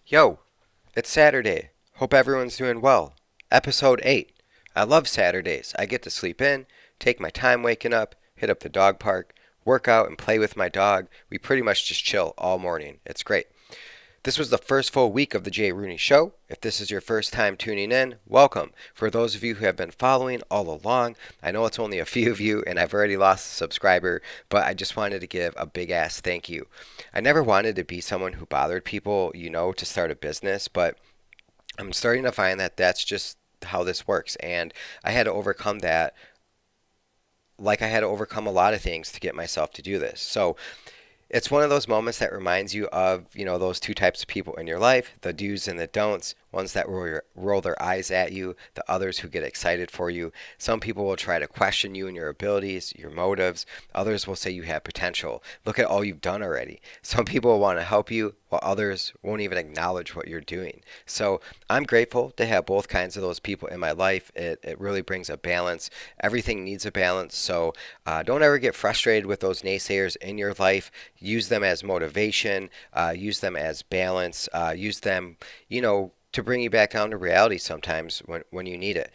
Yo, it's Saturday. Hope everyone's doing well. Episode 8. I love Saturdays. I get to sleep in, take my time waking up, hit up the dog park, work out, and play with my dog. We pretty much just chill all morning. It's great. This was the first full week of the JRooneyShow. If this is your first time tuning in, welcome. For those of you who have been following all along, I know it's only a few of you and I've already lost a subscriber, but I just wanted to give a big ass thank you. I never wanted to be someone who bothered people, to start a business, but I'm starting to find that that's just how this works. And I had to overcome that, like I had to overcome a lot of things to get myself to do this. So it's one of those moments that reminds you of, those two types of people in your life, the do's and the don'ts, ones that roll their eyes at you, the others who get excited for you. Some people will try to question you and your abilities, your motives. Others will say you have potential. Look at all you've done already. Some people will want to help you, while others won't even acknowledge what you're doing. So I'm grateful to have both kinds of those people in my life. It really brings a balance. Everything needs a balance. So don't ever get frustrated with those naysayers in your life. Use them as motivation, use them as balance, use them, to bring you back down to reality sometimes when you need it.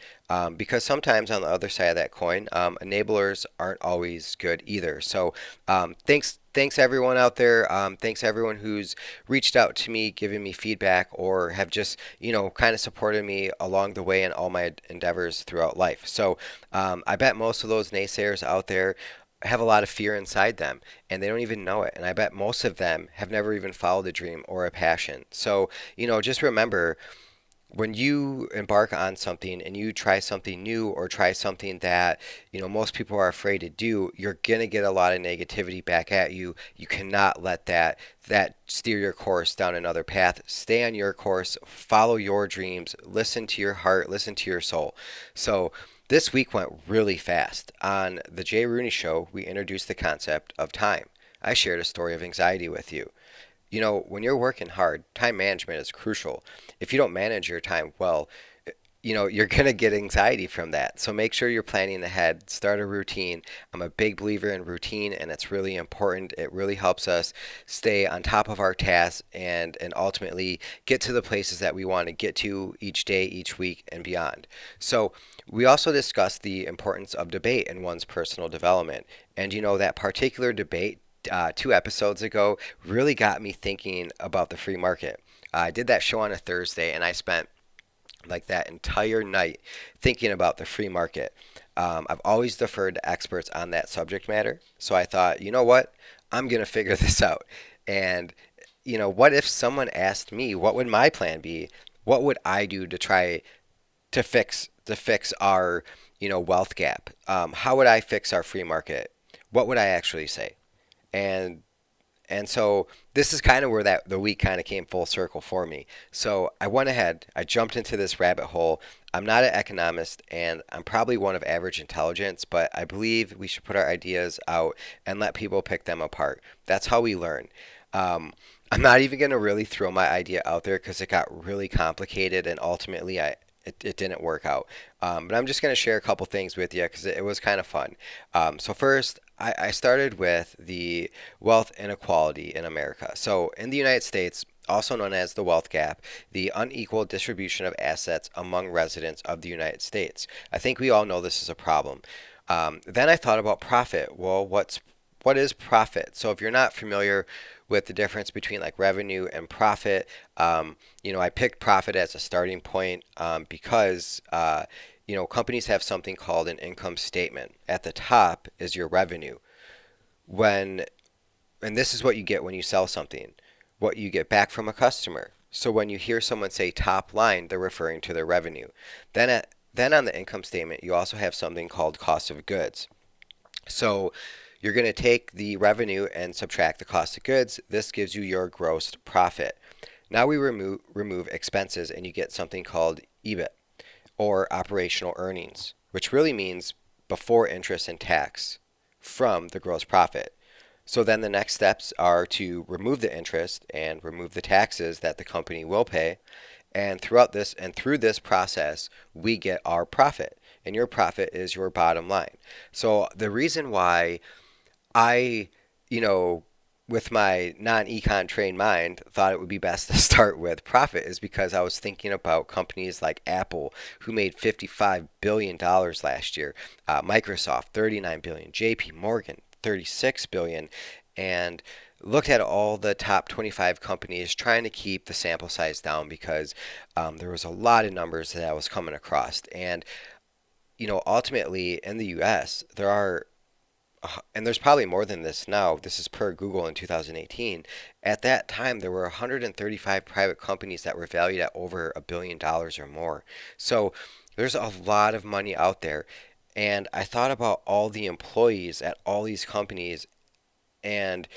Because sometimes on the other side of that coin, enablers aren't always good either. So thanks everyone out there. Thanks everyone who's reached out to me, given me feedback, or have just, kind of supported me along the way in all my endeavors throughout life. So I bet most of those naysayers out there have a lot of fear inside them and they don't even know it. And I bet most of them have never even followed a dream or a passion. So, just remember when you embark on something and you try something new or try something that most people are afraid to do, you're gonna get a lot of negativity back at you. You cannot let that steer your course down another path. Stay on your course, follow your dreams, listen to your heart, listen to your soul. So this week went really fast. On the Jay Rooney Show, we introduced the concept of time. I shared a story of anxiety with you. When you're working hard, time management is crucial. If you don't manage your time well, you're going to get anxiety from that. So make sure you're planning ahead, start a routine. I'm a big believer in routine and it's really important. It really helps us stay on top of our tasks and ultimately get to the places that we want to get to each day, each week, and beyond. So we also discussed the importance of debate in one's personal development. And that particular debate 2 episodes ago really got me thinking about the free market. I did that show on a Thursday and I spent like that entire night thinking about the free market. I've always deferred to experts on that subject matter. So I thought, you know what? I'm going to figure this out. And, what if someone asked me, what would my plan be? What would I do to try to fix our, wealth gap? How would I fix our free market? What would I actually say? And and so this is kind of where that the week kind of came full circle for me. So I went ahead, I jumped into this rabbit hole. I'm not an economist and I'm probably one of average intelligence, but I believe we should put our ideas out and let people pick them apart. That's how we learn. Um, I'm not even going to really throw my idea out there because it got really complicated and ultimately it didn't work out. But I'm just going to share a couple things with you because it was kind of fun. So first, I started with the wealth inequality in America. So in the United States, also known as the wealth gap, the unequal distribution of assets among residents of the United States. I think we all know this is a problem. Then I thought about profit. Well, what is profit? So if you're not familiar with the difference between like revenue and profit, I picked profit as a starting point because companies have something called an income statement. At the top is your revenue. When and this is what you get when you sell something, what you get back from a customer. So when you hear someone say top line, they're referring to their revenue. Then on the income statement, you also have something called cost of goods. So you're going to take the revenue and subtract the cost of goods. This gives you your gross profit. Now we remove expenses and you get something called EBIT or operational earnings, which really means before interest and tax from the gross profit. So then the next steps are to remove the interest and remove the taxes that the company will pay. And through this process, we get our profit. And your profit is your bottom line. So the reason why I, you know, with my non-econ trained mind, thought it would be best to start with profit is because I was thinking about companies like Apple, who made $55 billion last year, Microsoft, $39 billion, JP Morgan, $36 billion, and looked at all the top 25 companies trying to keep the sample size down because there was a lot of numbers that I was coming across. And, ultimately in the US, and there's probably more than this now. This is per Google in 2018. At that time, there were 135 private companies that were valued at over $1 billion or more. So there's a lot of money out there. And I thought about all the employees at all these companies, and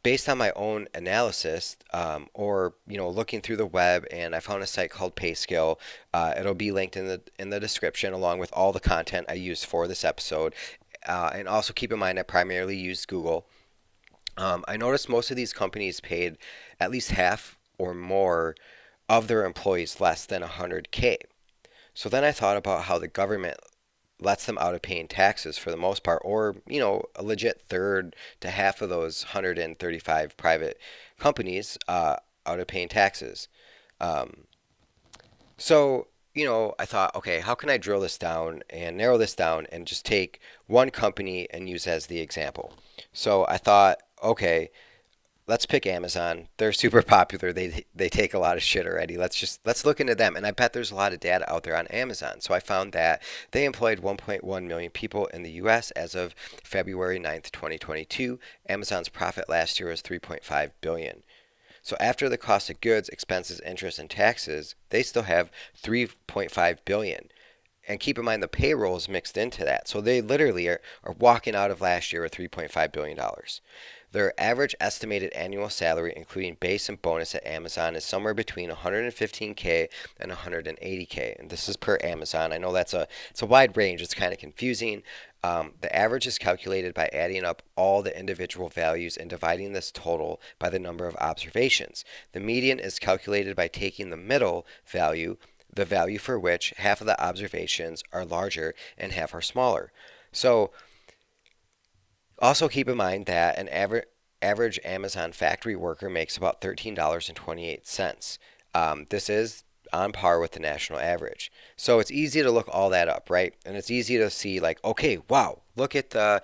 based on my own analysis, or looking through the web, and I found a site called PayScale. It'll be linked in the description along with all the content I used for this episode. And also keep in mind I primarily used Google. I noticed most of these companies paid at least half or more of their employees less than 100K. So then I thought about how the government lets them out of paying taxes for the most part, or a legit third to half of those 135 private companies out of paying taxes. Um, so, I thought, okay, how can I drill this down and narrow this down and just take one company and use as the example? So I thought, okay, let's pick Amazon. They're super popular. They take a lot of shit already. Let's look into them. And I bet there's a lot of data out there on Amazon. So I found that they employed 1.1 million people in the US as of February 9th, 2022. Amazon's profit last year was 3.5 billion. So after the cost of goods, expenses, interest, and taxes, they still have 3.5 billion. And keep in mind the payroll is mixed into that. So they literally are walking out of last year with $3.5 billion. Their average estimated annual salary, including base and bonus at Amazon, is somewhere between 115K and 180K. And this is per Amazon. I know it's a wide range. It's kind of confusing. The average is calculated by adding up all the individual values and dividing this total by the number of observations. The median is calculated by taking the middle value, the value for which half of the observations are larger and half are smaller. So also keep in mind that an average Amazon factory worker makes about $13.28. This is on par with the national average. So it's easy to look all that up, right? And it's easy to see like, okay, wow, look at the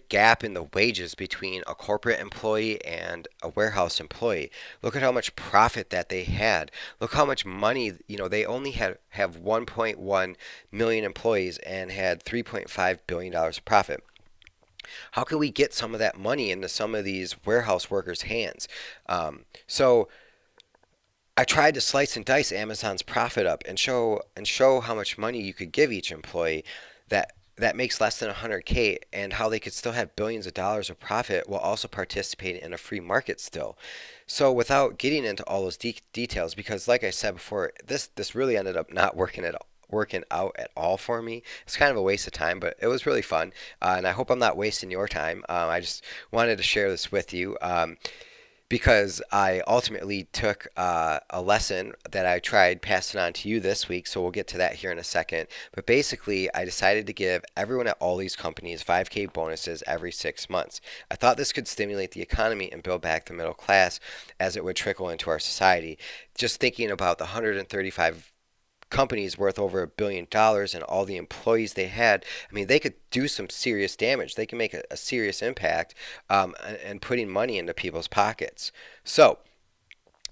gap in the wages between a corporate employee and a warehouse employee. Look at how much profit that they had. Look how much money, they only have 1.1 million employees and had $3.5 billion of profit. How can we get some of that money into some of these warehouse workers' hands? So I tried to slice and dice Amazon's profit up and show how much money you could give each employee that makes less than 100K, and how they could still have billions of dollars of profit while also participating in a free market still. So without getting into all those details, because like I said before, this really ended up not working out at all for me. It's kind of a waste of time, but it was really fun, and I hope I'm not wasting your time. I just wanted to share this with you. Because I ultimately took a lesson that I tried passing on to you this week, so we'll get to that here in a second. But basically, I decided to give everyone at all these companies 5K bonuses every 6 months. I thought this could stimulate the economy and build back the middle class as it would trickle into our society. Just thinking about the 135 companies worth over $1 billion and all the employees they had, I mean, they could do some serious damage. They can make a serious impact, and putting money into people's pockets. So,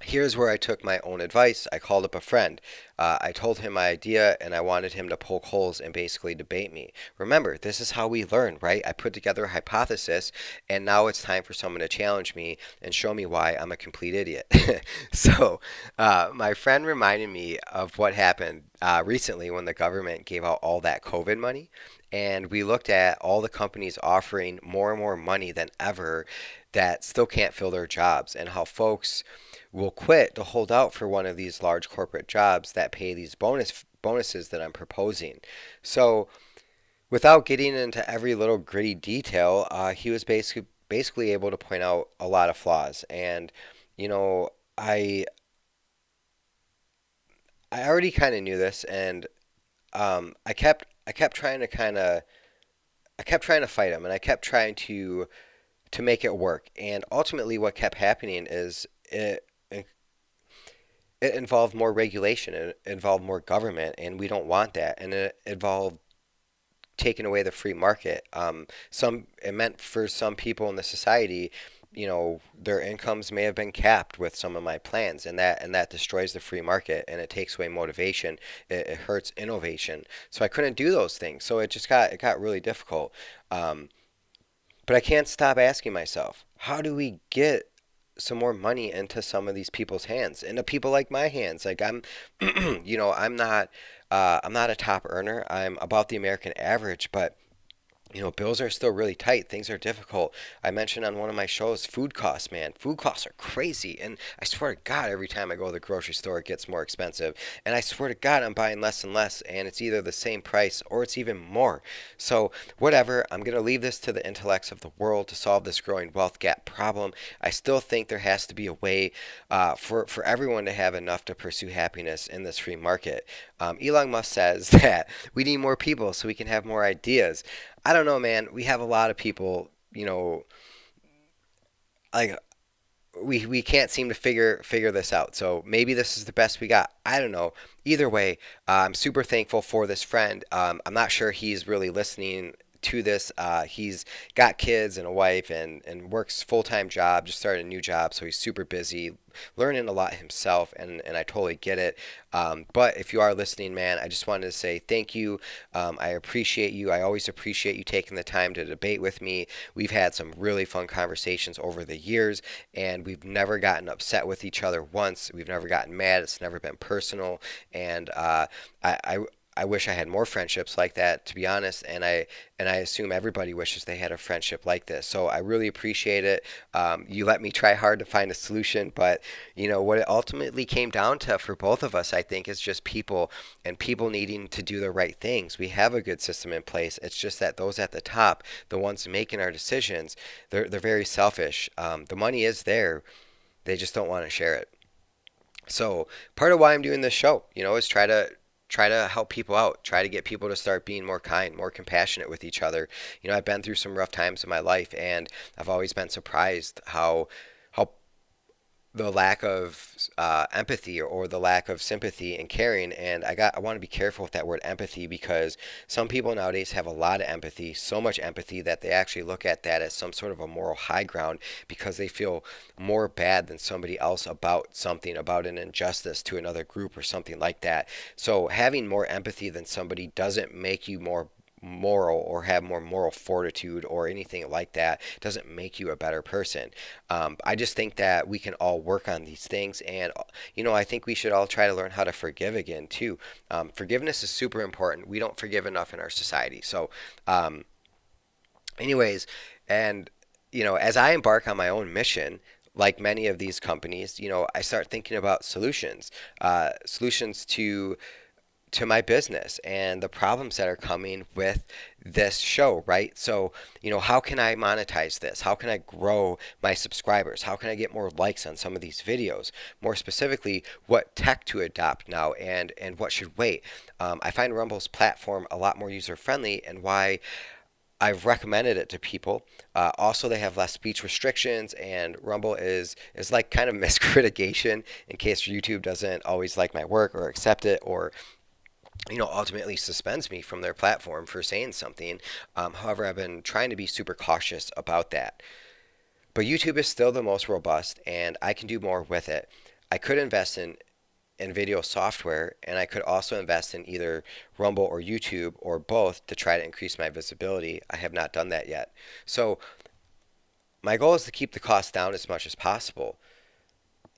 here's where I took my own advice. I called up a friend. I told him my idea and I wanted him to poke holes and basically debate me. Remember, this is how we learn, right? I put together a hypothesis and now it's time for someone to challenge me and show me why I'm a complete idiot. So, my friend reminded me of what happened recently when the government gave out all that COVID money. And we looked at all the companies offering more and more money than ever that still can't fill their jobs, and how folks will quit to hold out for one of these large corporate jobs that pay these bonuses that I'm proposing. So, without getting into every little gritty detail, he was basically able to point out a lot of flaws. And you know, I I already kind of knew this, and I kept trying to fight him, and I kept trying to to make it work. And ultimately, what kept happening is it involved more regulation, it involved more government, and we don't want that. And it involved taking away the free market. Some it meant for some people in the society, their incomes may have been capped with some of my plans, and that destroys the free market, and it takes away motivation. It hurts innovation. So I couldn't do those things. So it got really difficult. Um, but I can't stop asking myself, how do we get some more money into some of these people's hands, into people like my hands? Like I'm not a top earner. I'm about the American average, but bills are still really tight. Things are difficult. I mentioned on one of my shows, food costs, man. Food costs are crazy. And I swear to God, every time I go to the grocery store, it gets more expensive. And I swear to God, I'm buying less and less. And it's either the same price or it's even more. So, whatever, I'm going to leave this to the intellects of the world to solve this growing wealth gap problem. I still think there has to be a way for everyone to have enough to pursue happiness in this free market. Elon Musk says that we need more people so we can have more ideas. I don't know, man. We have a lot of people, like we can't seem to figure this out. So maybe this is the best we got. I don't know. Either way, I'm super thankful for this friend. I'm not sure he's really listening to this. He's got kids and a wife and works full-time job, just started a new job, so he's super busy, learning a lot himself, and I totally get it. But if you are listening, man, I just wanted to say thank you. I appreciate you. I always appreciate you taking the time to debate with me. We've had some really fun conversations over the years, and we've never gotten upset with each other once. We've never gotten mad. It's never been personal, and I wish I had more friendships like that, to be honest, and I assume everybody wishes they had a friendship like this. So I really appreciate it. You let me try hard to find a solution, but what it ultimately came down to for both of us, I think, is just people and people needing to do the right things. We have a good system in place. It's just that those at the top, the ones making our decisions, they're very selfish. The money is there, they just don't want to share it. So part of why I'm doing this show, is try to help people out, try to get people to start being more kind, more compassionate with each other. I've been through some rough times in my life, and I've always been surprised how the lack of empathy or the lack of sympathy and caring. And I want to be careful with that word empathy, because some people nowadays have a lot of empathy, so much empathy that they actually look at that as some sort of a moral high ground, because they feel more bad than somebody else about something, about an injustice to another group or something like that. So having more empathy than somebody doesn't make you more moral or have more moral fortitude or anything like that. It doesn't make you a better person. I just think that we can all work on these things, and I think we should all try to learn how to forgive again too. Forgiveness is super important. We don't forgive enough in our society. So um, anyways, and as I embark on my own mission, like many of these companies, I start thinking about solutions to my business and the problems that are coming with this show, right? So, how can I monetize this? How can I grow my subscribers? How can I get more likes on some of these videos? More specifically, what tech to adopt now, and what should wait? I find Rumble's platform a lot more user friendly, and why I've recommended it to people. Also, they have less speech restrictions, and Rumble is like kind of miscritication in case YouTube doesn't always like my work or accept it, or ultimately suspends me from their platform for saying something. However, I've been trying to be super cautious about that. But YouTube is still the most robust, and I can do more with it. I could invest in video software, and I could also invest in either Rumble or YouTube or both to try to increase my visibility. I have not done that yet. So my goal is to keep the cost down as much as possible.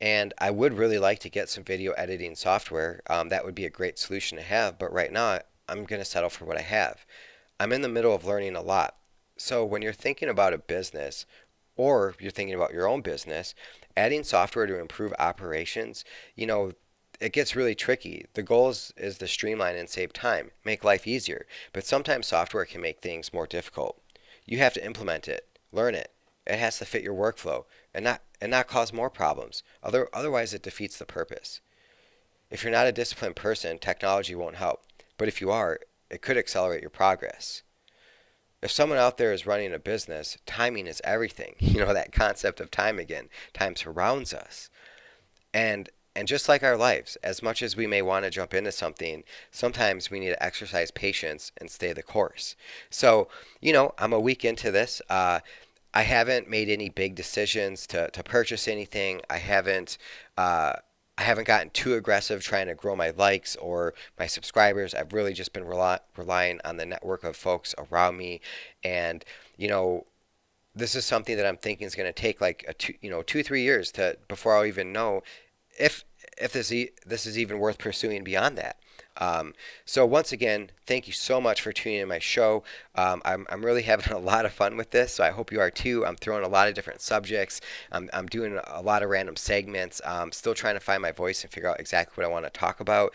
And I would really like to get some video editing software. That would be a great solution to have, but right now I'm going to settle for what I have. I'm in the middle of learning a lot. So when you're thinking about a business, or you're thinking about your own business, adding software to improve operations, it gets really tricky. The goal is to streamline and save time, make life easier, but sometimes software can make things more difficult. You have to implement it, learn it. It has to fit your workflow and not cause more problems. Otherwise, it defeats the purpose. If you're not a disciplined person, technology won't help. But if you are, it could accelerate your progress. if someone out there is running a business, timing is everything. You know, that concept of time again. Time surrounds us. And just like our lives, as much as we may want to jump into something, sometimes we need to exercise patience and stay the course. So, you know, I'm a week into this. I haven't made any big decisions to purchase anything. Uh, I haven't gotten too aggressive trying to grow my likes or my subscribers. I've really just been relying on the network of folks around me. And, you know, this is something that I'm thinking is going to take like 2, 3 years to before I'll even know if this is even worth pursuing beyond that. So once again, thank you so much for tuning in my show. I'm really having a lot of fun with this, so I hope you are too. I'm throwing a lot of different subjects. I'm doing a lot of random segments. Still trying to find my voice and figure out exactly what I want to talk about.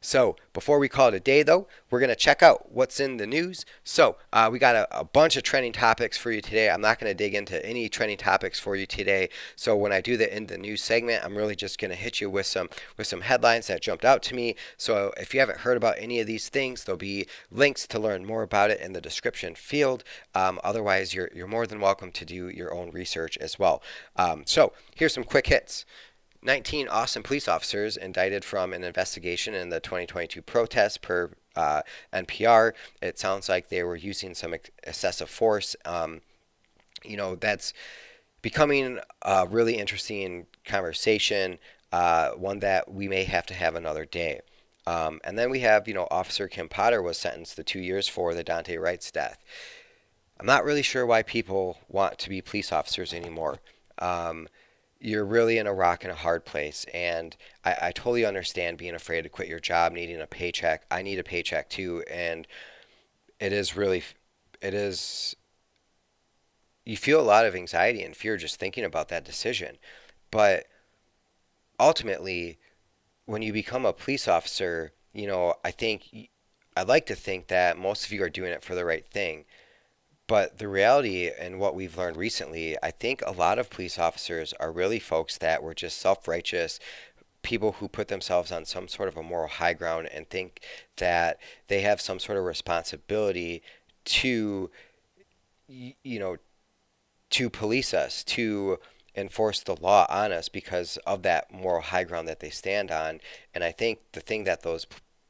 So before we call it a day, though, we're going to check out what's in the news. So we got a bunch of trending topics for you today. I'm not going to dig into any trending topics for you today. So when I do the in the news segment, I'm really just going to hit you with some headlines that jumped out to me. So if you haven't heard about any of these things, there'll be links to learn more about it in the description field. Otherwise, you're more than welcome to do your own research as well. So here's some quick hits. 19 Austin police officers indicted from an investigation in the 2022 protests per NPR. It sounds like they were using some excessive force. That's becoming a really interesting conversation, one that we may have to have another day. And then we have, Officer Kim Potter was sentenced to 2 years for the Dante Wright's death. I'm not really sure why people want to be police officers anymore. Um, you're really in a rock and a hard place, and I totally understand being afraid to quit your job, needing a paycheck. I need a paycheck too, and it is really, it is, you feel a lot of anxiety and fear just thinking about that decision. But ultimately, when you become a police officer, I'd like to think that most of you are doing it for the right thing. But the reality and what we've learned recently, I think a lot of police officers are really folks that were just self righteous, people who put themselves on some sort of a moral high ground and think that they have some sort of responsibility to, you know, to police us, to enforce the law on us because of that moral high ground that they stand on. And I think the thing that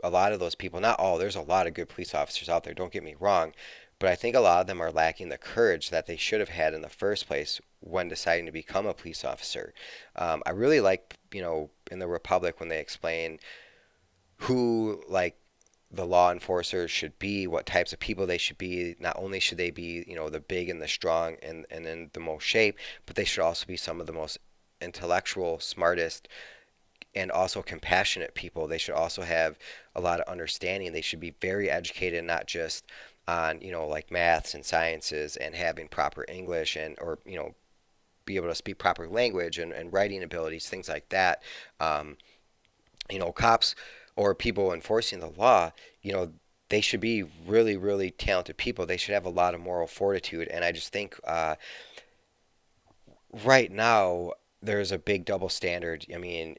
a lot of those people, not all, there's a lot of good police officers out there, don't get me wrong, but I think a lot of them are lacking the courage that they should have had in the first place when deciding to become a police officer. I really like, in the Republic when they explain who, like, the law enforcers should be, what types of people they should be. Not only should they be, the big and the strong and in the most shape, but they should also be some of the most intellectual, smartest, and also compassionate people. They should also have a lot of understanding. They should be very educated, not just on, like maths and sciences and having proper English and, or, be able to speak proper language and writing abilities, things like that. Um, Cops or people enforcing the law, they should be really, really talented people. They should have a lot of moral fortitude. And I just think right now there's a big double standard. I mean,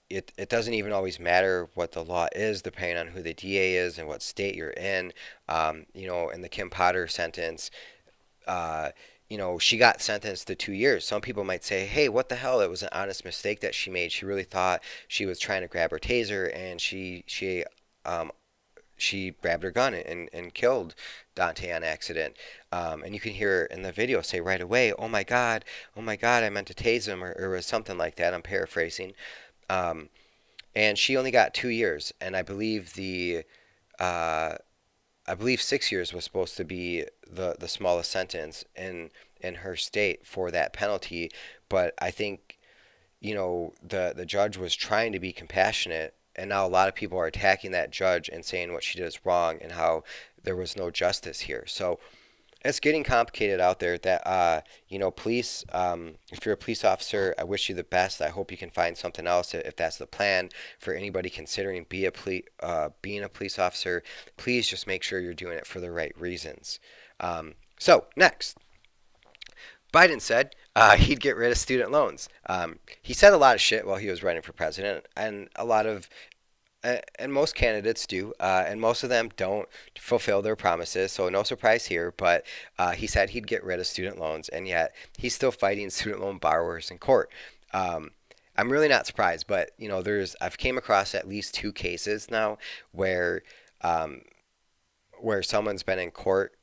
it doesn't even always matter what the law is, depending on who the DA is and what state you're in. In the Kim Potter sentence, uh, she got sentenced to 2 years. Some people might say, hey, what the hell? It was an honest mistake that she made. She really thought she was trying to grab her taser, and um, she grabbed her gun and killed Dante on accident. And you can hear in the video say right away, oh my God, I meant to tase him, or it was something like that. I'm paraphrasing. Um, and she only got 2 years, and uh, I believe 6 years was supposed to be the smallest sentence in her state for that penalty. But I think the judge was trying to be compassionate, and now a lot of people are attacking that judge and saying what she did is wrong and how there was no justice here. So it's getting complicated out there. That police. If you're a police officer, I wish you the best. I hope you can find something else if that's the plan for anybody considering being a police officer. Please just make sure you're doing it for the right reasons. So next, Biden said he'd get rid of student loans. He said a lot of shit while he was running for president, and a lot of And most candidates do, and most of them don't fulfill their promises. So no surprise here. But he said he'd get rid of student loans, and yet he's still fighting student loan borrowers in court. Um, I'm really not surprised, but I've came across at least two cases now where um, where someone's been in court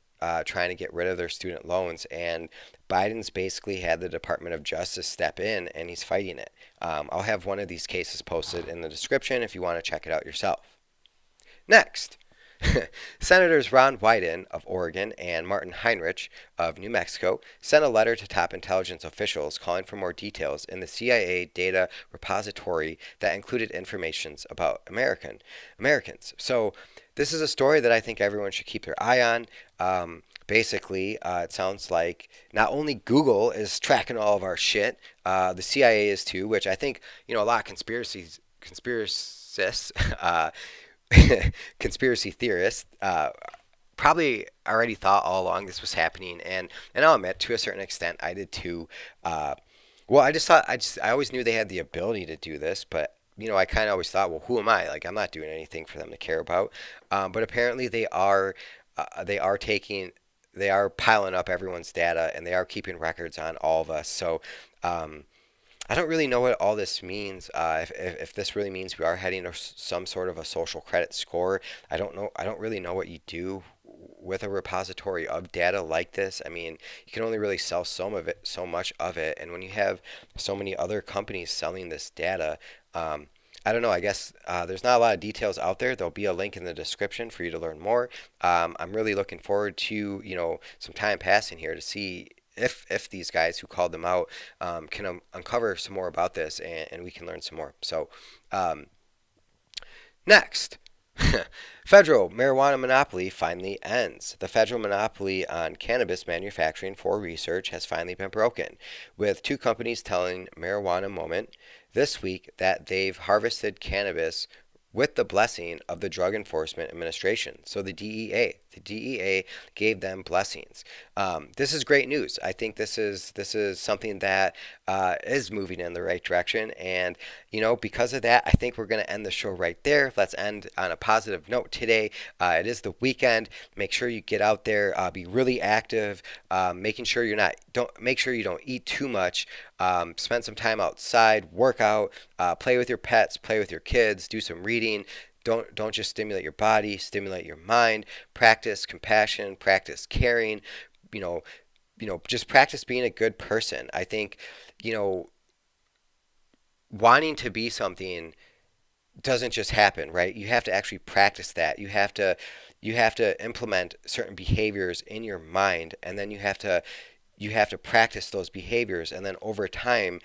trying to get rid of their student loans, and Biden's basically had the Department of Justice step in, and he's fighting it. I'll have one of these cases posted in the description if you want to check it out yourself. Next, Senators Ron Wyden of Oregon and Martin Heinrich of New Mexico sent a letter to top intelligence officials calling for more details in the CIA data repository that included information about Americans. So this is a story that I think everyone should keep their eye on. Basically, it sounds like not only Google is tracking all of our shit, the CIA is too, which I think a lot of conspiracists conspiracy theorists probably already thought all along this was happening, and I'll admit to a certain extent I did too. Well, I just thought I always knew they had the ability to do this, but I kind of always thought, well, who am I? Like, I'm not doing anything for them to care about. But apparently they are piling up everyone's data, and they are keeping records on all of us. So. I don't really know what all this means. If this really means we are heading to some sort of a social credit score, I don't know. I don't really know what you do with a repository of data like this. I mean, you can only really sell so much of it, and when you have so many other companies selling this data, I don't know. I guess there's not a lot of details out there. There'll be a link in the description for you to learn more. I'm really looking forward to some time passing here to see if these guys who called them out can uncover some more about this, and we can learn some more. So um, next. Federal marijuana monopoly finally ends. The federal monopoly on cannabis manufacturing for research has finally been broken, with two companies telling Marijuana Moment this week that they've harvested cannabis with the blessing of the Drug Enforcement Administration. So the DEA. The DEA gave them blessings. This is great news. I think this is something that is moving in the right direction, and because of that, I think we're going to end the show right there. Let's end on a positive note today. It is the weekend. Make sure you get out there, be really active, making sure don't make sure you don't eat too much. Spend some time outside, work out, play with your pets, play with your kids, do some reading. Don't just stimulate your body, stimulate your mind. Practice compassion, practice caring. You know, just practice being a good person. I think, you know, wanting to be something doesn't just happen, right? You have to actually practice that. You have to implement certain behaviors in your mind, and then you have to practice those behaviors, and then over time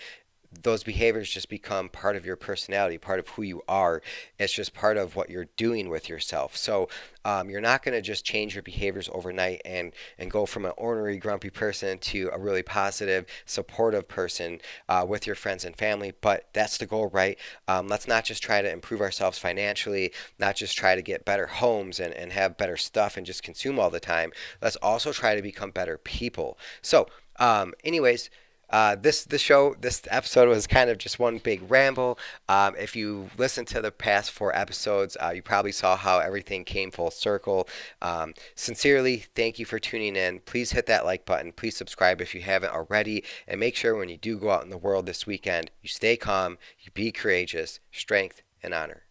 those behaviors just become part of your personality, part of who you are. It's just part of what you're doing with yourself. So you're not going to just change your behaviors overnight and go from an ornery, grumpy person to a really positive, supportive person with your friends and family. But that's the goal, right? Let's not just try to improve ourselves financially, not just try to get better homes and have better stuff and just consume all the time. Let's also try to become better people. So, anyways, this episode was kind of just one big ramble. If you listened to the past four episodes, you probably saw how everything came full circle. Sincerely, thank you for tuning in. Please hit that like button. Please subscribe if you haven't already, and make sure when you do go out in the world this weekend, you stay calm, you be courageous, strength, and honor.